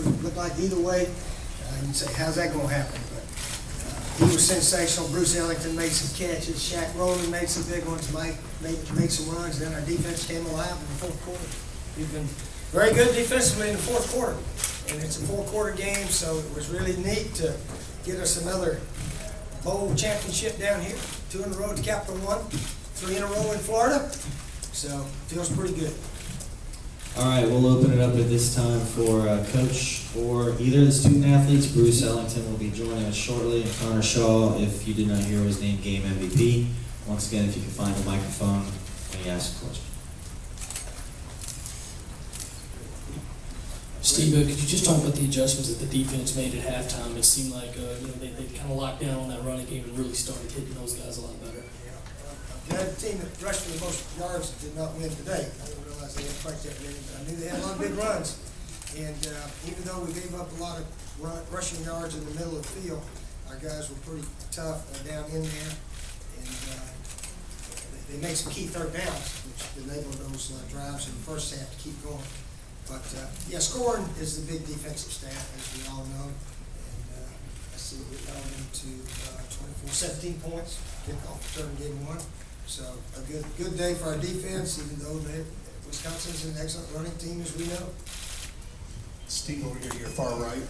it looked like either way, you'd say, how's that going to happen? But he was sensational. Bruce Ellington made some catches. Shaq Rowland made some big ones. Mike made some runs. Then our defense came alive in the fourth quarter. We've been very good defensively in the fourth quarter. And it's a four-quarter game, so it was really neat to get us another bowl championship down here. 2 in a row at the Capital One, 3 in a row in Florida. So feels pretty good. All right, we'll open it up at this time for coach for either of the student athletes. Bruce Ellington will be joining us shortly, and Connor Shaw, if you did not hear, was named game MVP. Once again, if you can find the microphone when you ask a question. Steve, could you just talk about the adjustments that the defense made at halftime? It seemed like they kind of locked down on that running game and really started hitting those guys a lot better. Yeah, the team that rushed for the most yards did not win today. I didn't realize they had practiced that many, but I knew they had a lot of big runs. And even though we gave up a lot of rushing yards in the middle of the field, our guys were pretty tough down in there. And they made some key third downs, which enabled those drives in the first half to keep going. But, yeah, scoring is the big defensive stat, as we all know. And I see we held them to 17 points, kickoff return game 1. So a good day for our defense, even though Wisconsin's an excellent running team, as we know. Steve, over here, your far right.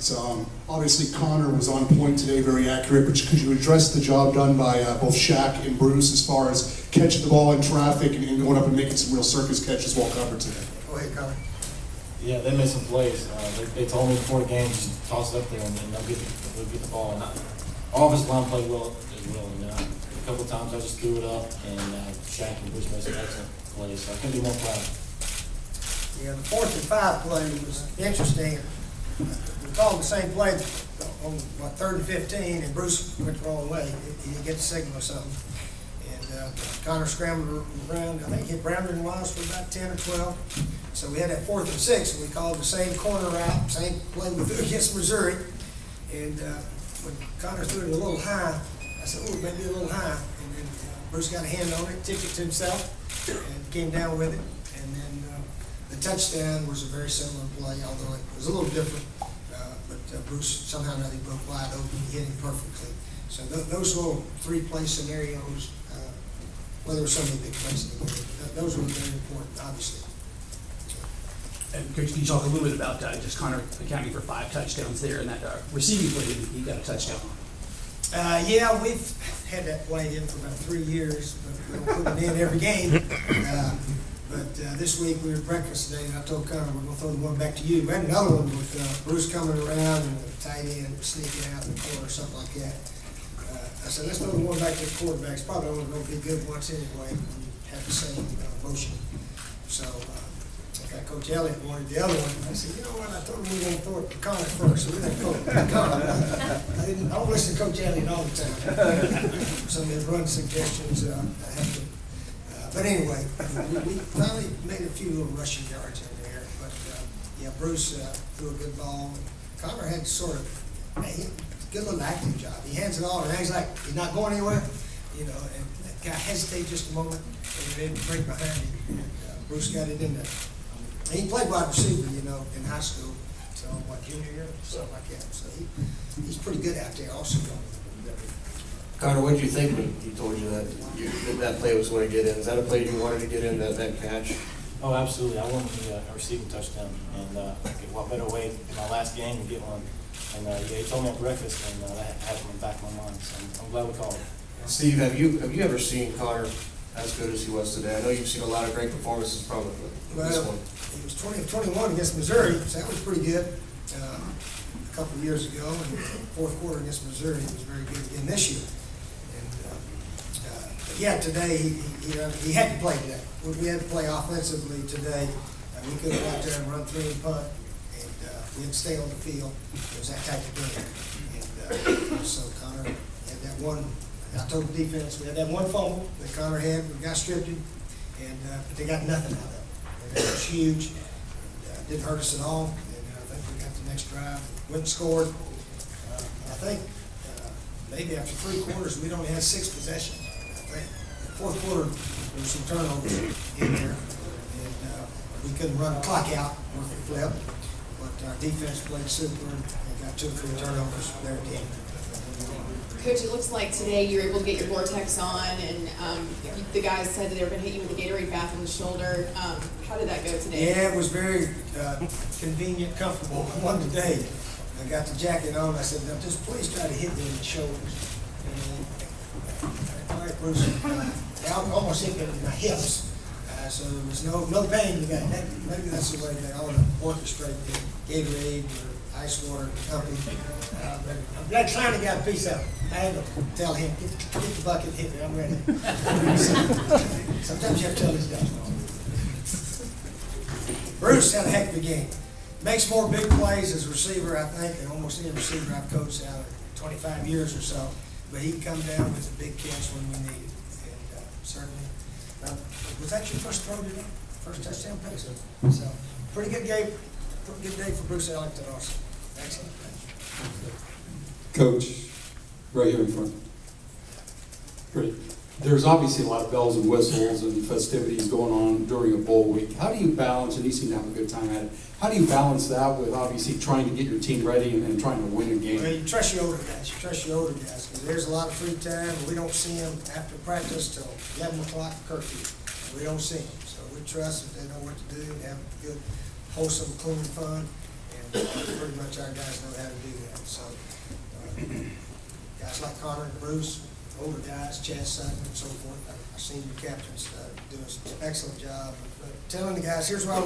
Obviously, Connor was on point today, very accurate, but could you address the job done by both Shaq and Bruce as far as catching the ball in traffic and going up and making some real circus catches while covered today? Go ahead, Connor. Yeah, they made some plays. They told me before the game, just toss it up there and they'll get the ball. And our offensive line played well as well. And a couple of times I just threw it up, and Shaq and Bruce made some excellent plays. So I couldn't be more proud. Yeah, the 4th and 5 play was interesting. We called the same play on 3rd and 15, and Bruce went the wrong way. He didn't get the signal or something. And Connor scrambled around. I think he hit Browner and Wiles for about 10 or 12. So we had that 4th and 6, and we called the same corner route, same play we threw against Missouri. And when Connor threw it a little high, I said, oh, maybe a little high. And then Bruce got a hand on it, tipped it to himself, and came down with it. And then the touchdown was a very similar play, although it was a little different. But Bruce somehow or another broke wide open, he hit him perfectly. So those little 3-play scenarios, well, there were so many big plays in the game, those were very important, obviously. And Coach, can you talk a little bit about just Connor accounting for 5 touchdowns there and that receiving play that he got a touchdown on? Yeah, we've had that play in for about 3 years, but we don't put it in every game. But this week we were at breakfast today, and I told Connor we're going to throw the one back to you. We had another one with Bruce coming around and the tight end sneaking out in the corner or something like that. I said, let's throw the one back to the quarterback. It's probably only going to be good once anyway when you have the same motion. So Coach Elliott wanted the other one. I said, you know what? I told him we were going to throw it to Connor first, so we didn't throw it to Connor. I don't listen to Coach Elliott all the time. Some of his run suggestions, I have to. But anyway, we finally made a few little rushing yards in there. But yeah, Bruce threw a good ball. Connor had sort of a good little acting job. He hands it all, and he's like, he's not going anywhere, and that guy hesitated just a moment, and he didn't break behind him. And Bruce got it in there. He played wide receiver, in high school, so junior year, something like that. So he's pretty good out there also. Connor, what did you think when he told you that that play was going to get in? Is that a play you wanted to get in, that catch? Oh, absolutely. I wanted a receiving touchdown, and what better way in my last game to get one? And yeah, he told me at breakfast, and that had in the back of my mind. So I'm glad we called it. Steve, have you ever seen Connor as good as he was today? I know you've seen a lot of great performances from him, but this one. He was 20 of 21 against Missouri, so that was pretty good. A couple of years ago, and the fourth quarter against Missouri, he was very good again this year. And but yeah, today he had to play today. We had to play offensively today. We couldn't go out there and run 3 and punt, and we had to stay on the field. It was that type of game. And so Connor had that one. I told the defense we had that one fumble that Connor had. We got stripped him, and but they got nothing out of it. And it was huge. Didn't hurt us at all. And I think we got the next drive. Went and scored. I think maybe after 3 quarters we'd only had 6 possessions. I think the fourth quarter there was some turnovers in there, and we couldn't run the clock out worth the flip. But our defense played super and got 2 or 3 turnovers there at the end. Coach, it looks like today you were able to get your Vortex on, and the guys said that they were going to hit you with a Gatorade bath on the shoulder. How did that go today? Yeah, it was very convenient, comfortable one today. I got the jacket on. I said, "Now, just please try to hit me in the shoulders." And, all right, Bruce. I almost hit me in my hips. So there was no pain in that. Maybe that's the way they ought to orchestrate the Gatorade or ice water company. But I'm glad Clowney got a piece of it. I had to tell him, get the bucket, hit me, I'm ready. Sometimes you have to tell these guys. Bruce had a heck of a game. Makes more big plays as a receiver, I think, than almost any receiver I've coached out of 25 years or so. But he can come down with a big catch when we need it. And certainly. Was that your first throw today? First touchdown pass? So, pretty good game. Pretty good day for Bruce Ellington also. Excellent. Coach, right here in front. Great. There's obviously a lot of bells and whistles and festivities going on during a bowl week. How do you balance, and you seem to have a good time at it, how do you balance that with obviously trying to get your team ready and trying to win a game? Well, you trust your older guys. You trust your older guys because there's a lot of free time. And we don't see them after practice till 11 o'clock curfew. We don't see them. So we trust that they know what to do and have good, wholesome, clean fun. And pretty much our guys know how to do that. So guys like Connor and Bruce, older guys, Chad Sutton and so forth, our senior captains do an excellent job of telling the guys, here's how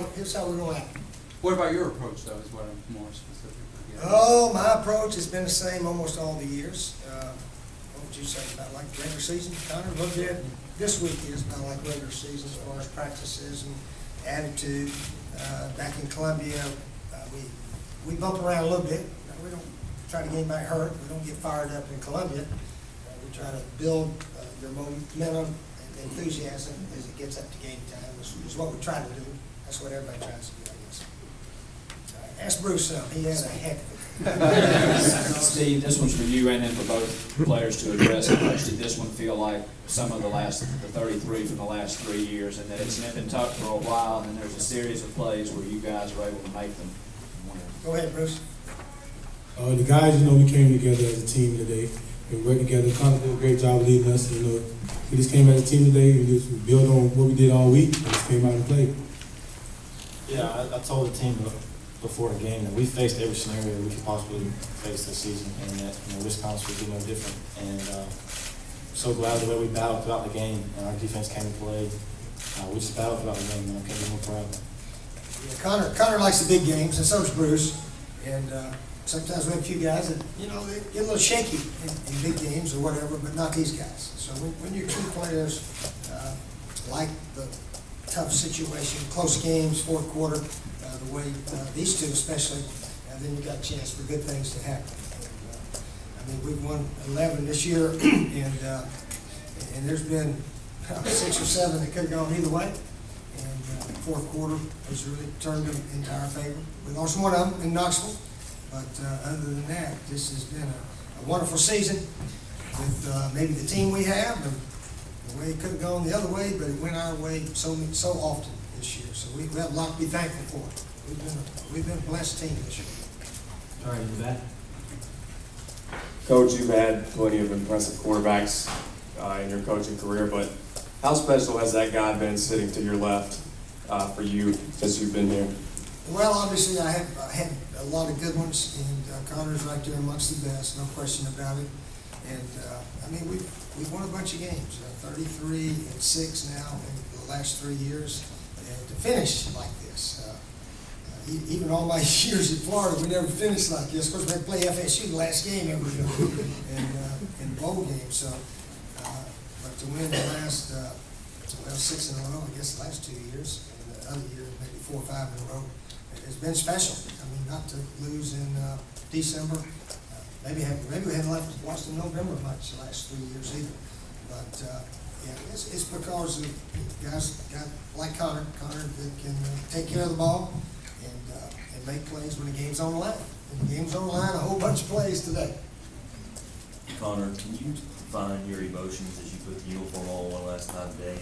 we're going to act. What about your approach, though, is what I'm more specific. Oh, my approach has been the same almost all the years. What would you say, about like regular season? Connor, a little bit. This week is about like regular season as far as practices and attitude. Back in Columbia, we bump around a little bit. We don't try to get anybody hurt. We don't get fired up in Columbia. We try to build your momentum and enthusiasm as it gets up to game time, is what we try to do. That's what everybody tries to do, I guess. Ask Bruce something. He has a heck of it. Steve, this one's for you and then for both players to address. How much did this one feel like some of the 33 from the last 3 years, and that it's nip and tuck for a while, and there's a series of plays where you guys were able to make them win? Go ahead, Bruce. The guys, we came together as a team today. We worked together. Connor did a great job leading us. We just came as a team today. We just built on what we did all week and just came out and played. Yeah, I told the team before the game that we faced every scenario we could possibly face this season, and that Wisconsin would be no different. And so glad the way we battled throughout the game, and our defense came to play. We just battled throughout the game, and I can't be more proud. Yeah, Connor likes the big games, and so does Bruce. And sometimes we have a few guys that they get a little shaky in big games or whatever, but not these guys. So when your key players like the tough situation, close games, fourth quarter, the way these two especially, and then you got a chance for good things to happen. And, we've won 11 this year, and there's been 6 or 7 that could have gone either way. And fourth quarter has really turned them into our favor. We lost one of them in Knoxville, but other than that, this has been a wonderful season with maybe the team we have, and the way it could have gone the other way, but it went our way so often this year. So we have a lot to be thankful for. We've been a blessed team this year. All right, you back? Coach, you've had plenty of impressive quarterbacks in your coaching career, but how special has that guy been sitting to your left for you since you've been here? Well, obviously I had a lot of good ones, and Connor's right there amongst the best, no question about it. And we've won a bunch of games, 33-6 now in the last 3 years, and to finish like this. Even all my years in Florida, we never finished like this. Of course, we had to play FSU the last game every year in bowl games. So, but to win the last 6 in a row, I guess the last 2 years, and the other year maybe 4 or 5 in a row, it's been special. Not to lose in December. Maybe we haven't lost in November much the last 3 years either. But yeah, it's because of guys like Connor that can take care of the ball and make plays when the game's on the line. And the game's on the line, a whole bunch of plays today. Connor, can you define your emotions as you put the uniform on one last time today?